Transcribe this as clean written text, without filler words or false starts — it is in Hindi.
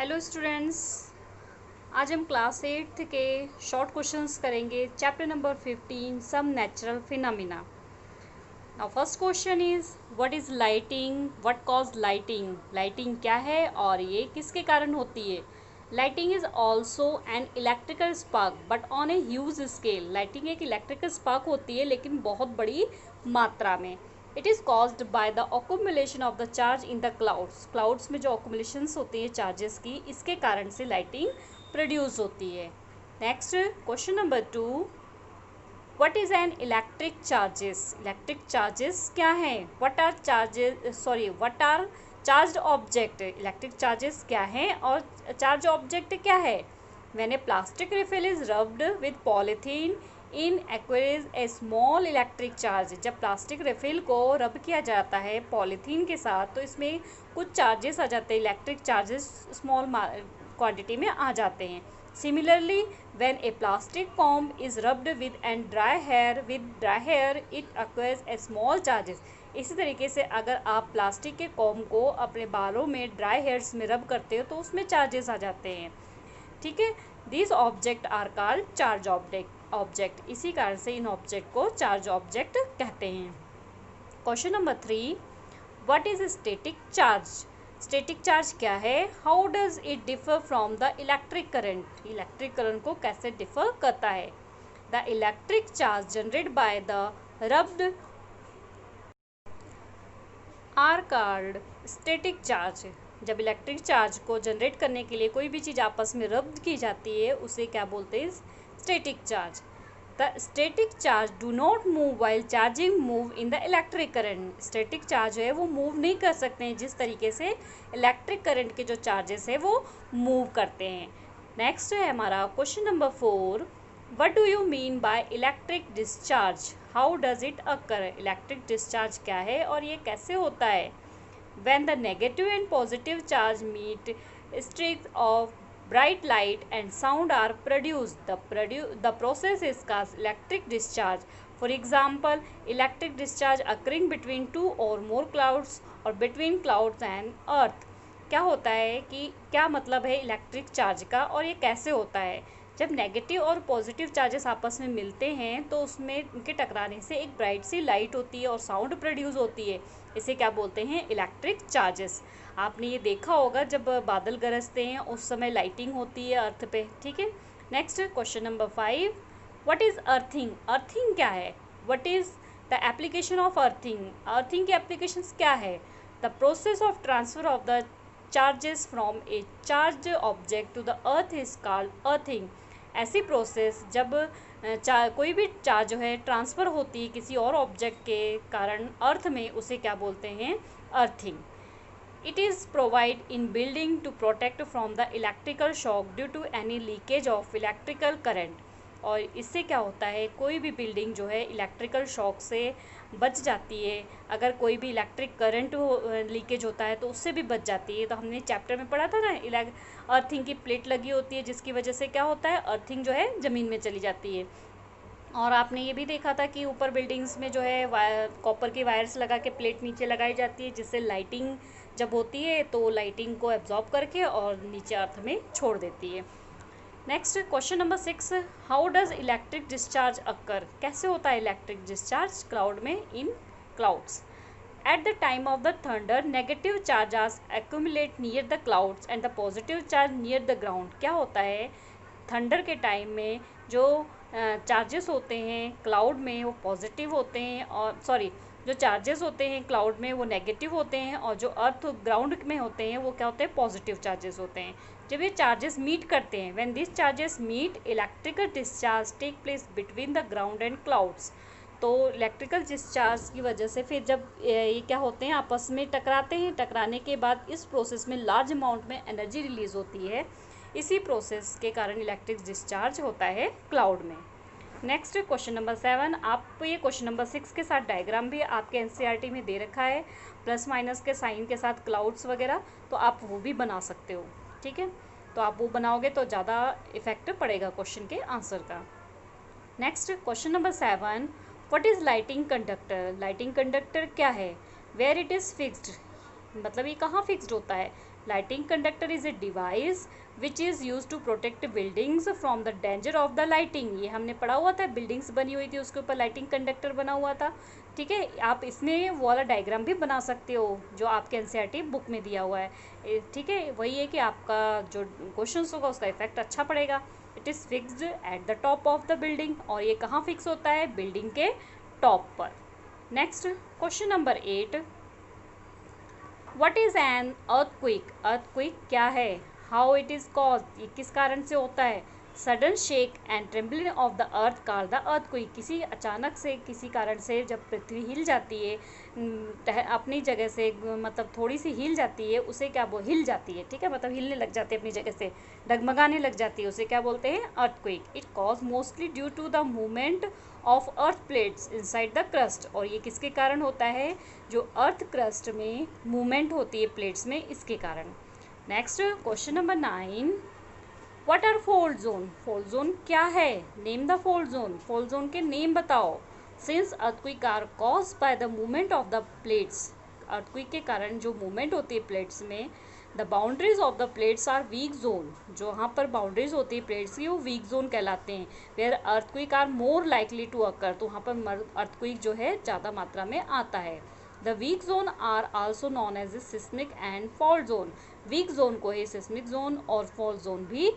हेलो स्टूडेंट्स, आज हम क्लास 8 के शॉर्ट क्वेश्चंस करेंगे। Chapter number 15 some natural phenomena. Now first question is what is lightning, what cause lightning. Lightning क्या है और ये किसके कारण होती है। Lightning is also an electrical spark but on a huge scale. Lightning एक इलेक्ट्रिकल स्पार्क होती है लेकिन बहुत बड़ी मात्रा में। It is caused by the accumulation of the charge in the clouds. Clouds में जो ऑक्यूमुलेशंस होती है चार्जेस की, इसके कारण से लाइटिंग प्रोड्यूस होती है। Next question number 2, what is an electric charges. Electric charges क्या है। What are charged object. Electric charges क्या है और चार्ज ऑब्जेक्ट क्या है। When a plastic refill is rubbed with polythene in acquires a small electric charge. जब प्लास्टिक रिफिल को रब किया जाता है पॉलीथीन के साथ तो इसमें कुछ चार्जेस आ जाते हैं, इलेक्ट्रिक चार्जेस स्मॉल क्वांटिटी में आ जाते हैं। Similarly when a plastic comb is rubbed with and dry hair it acquires a small charges. इसी तरीके से अगर आप प्लास्टिक के कॉम्ब को अपने बालों में ड्राई हेयर्स में रब करते हो तो उसमें चार्जेस आ जाते हैं। ठीक है, this object are called charge object. इसी कारण से इन ऑब्जेक्ट को चार्ज ऑब्जेक्ट कहते हैं। Question number 3, what is static charge. Static charge क्या है। How does it differ from the electric current. Electric current को कैसे डिफर करता है। The electric charge generate by the rubbed are called static charge. जब इलेक्ट्रिक चार्ज को जनरेट करने के लिए कोई भी चीज़ आपस में रब्ड की जाती है उसे क्या बोलते हैं, static charge. The static charge do not move while charging move in the electric current. Static charge है वो मूव नहीं कर सकते हैं जिस तरीके से इलेक्ट्रिक करंट के जो चार्जेस है वो मूव करते हैं। नेक्स्ट है हमारा question number 4, what do you mean by electric discharge. How does it occur. Electric discharge क्या है और ये कैसे होता है। When the negative and positive charge meet, streaks of bright light and sound are produced. The process is called electric discharge. For example, electric discharge occurring between two or more clouds or between clouds and earth. क्या होता है कि क्या मतलब है इलेक्ट्रिक चार्ज का और ये कैसे होता है। जब नेगेटिव और पॉजिटिव चार्जेस आपस में मिलते हैं तो उसमें उनके टकराने से एक ब्राइट सी लाइट होती है और साउंड प्रोड्यूस होती है। इसे क्या बोलते हैं, इलेक्ट्रिक चार्जेस। आपने ये देखा होगा जब बादल गरजते हैं उस समय लाइटिंग होती है अर्थ पे। ठीक है, next question number 5, what is earthing. Earthing क्या है। What is the application of earthing. Earthing की एप्लीकेशंस क्या है। The process of transfer of the charges from a charge object to the earth is called earthing. ऐसी प्रोसेस जब कोई भी चार्ज जो है ट्रांसफ़र होती है किसी और ऑब्जेक्ट के कारण अर्थ में, उसे क्या बोलते हैं, earthing. It is provide in building to protect from the electrical shock due to any leakage of electrical current. और इससे क्या होता है, कोई भी बिल्डिंग जो है इलेक्ट्रिकल शॉक से बच जाती है। अगर कोई भी इलेक्ट्रिक करंट लीकेज होता है तो उससे भी बच जाती है। तो हमने चैप्टर में पढ़ा था ना, अर्थिंग की प्लेट लगी होती है जिसकी वजह से क्या होता है, अर्थिंग जो है ज़मीन में चली जाती है। और आपने ये भी देखा था कि ऊपर बिल्डिंग्स में जो है कॉपर की वायर्स लगा के प्लेट नीचे लगाई जाती है जिससे लाइटिंग जब होती है तो लाइटिंग को एब्जॉर्ब करके और नीचे अर्थ में छोड़ देती है। Next question number 6, how does electric discharge occur. कैसे होता है इलेक्ट्रिक डिस्चार्ज क्लाउड में, in clouds. At the time of the thunder negative charges accumulate near the clouds and the positive charge near the ground. क्या होता है, थंडर के टाइम में जो चार्जेस होते हैं क्लाउड में वो पॉजिटिव होते हैं, और जो चार्जेस होते हैं क्लाउड में वो नेगेटिव होते हैं और जो अर्थ ग्राउंड में होते हैं वो क्या होते हैं, पॉजिटिव चार्जेस होते हैं। जब ये चार्जेस मीट करते हैं, when this charges meet electrical discharge take place between the ground and clouds. तो इलेक्ट्रिकल डिस्चार्ज की वजह से फिर जब ये क्या होते हैं, आपस में टकराते हैं, टकराने के बाद इस प्रोसेस में लार्ज अमाउंट में एनर्जी रिलीज होती है। इसी प्रोसेस के कारण इलेक्ट्रिक डिस्चार्ज होता है क्लाउड में। नेक्स्ट क्वेश्चन नंबर 7, आप ये क्वेश्चन नंबर 6 के साथ डायग्राम भी आपके एनसीईआरटी में दे रखा है, प्लस माइनस के साइन के साथ क्लाउड्स वगैरह, तो आप वो भी बना सकते हो। ठीक है, तो आप वो बनाओगे तो ज़्यादा इफेक्ट पड़ेगा क्वेश्चन के आंसर का। Next question number 7, what is lighting conductor. Lighting conductor क्या है। वेयर इट इज़ फिक्स्ड, मतलब ये कहाँ फिक्स्ड होता है। Lightning conductor is a device which is use to protect buildings from the danger of the lightning. ये हमने पढ़ा हुआ था, बिल्डिंग्स बनी हुई थी उसके ऊपर लाइटिंग कंडक्टर बना हुआ था। ठीक है, आप इसमें वो वाला डायग्राम भी बना सकते हो जो आपके एनसीईआरटी बुक में दिया हुआ है। ठीक है, वही है कि आपका जो क्वेश्चन होगा उसका इफेक्ट अच्छा पड़ेगा। It is fixed at the top of the building, और ये कहाँ फिक्स होता है? बिल्डिंग के टॉप पर। Next question number 8, what is an earthquake? Earthquake क्या है? How it is caused? ये किस कारण से होता है? Sudden shake and trembling of the earth car the earthquake. किसी अचानक से किसी कारण से जब पृथ्वी हिल जाती है अपनी जगह से, मतलब थोड़ी सी हिल जाती है, उसे क्या हिल जाती है, ठीक है, मतलब हिलने लग जाती है अपनी जगह से, डगमगाने लग जाती है, उसे क्या बोलते हैं? Earthquake. It cause mostly due to the movement of earth plates inside the crust. और ये किसके कारण होता है? जो अर्थ क्रस्ट में मूवमेंट होती है प्लेट्स में, इसके कारण। Next question number 9, what are fold zone? Fold zone क्या है? Name the fold zone. Fold zone के नेम बताओ। Since earthquake are caused by the movement of the plates, earthquake के कारण जो मूवमेंट होती है प्लेट्स में, the boundaries of the plates are weak zone. जो वहाँ पर बाउंड्रीज होती है प्लेट्स की वो वीक जोन कहलाते हैं। Where earthquake are more likely to occur, तो वहाँ पर अर्थक्वेक जो है ज़्यादा मात्रा में आता है। The weak zone are also known as a seismic and fault zone. Weak zone को ही सिस्मिक जोन और फॉल्ट जोन भी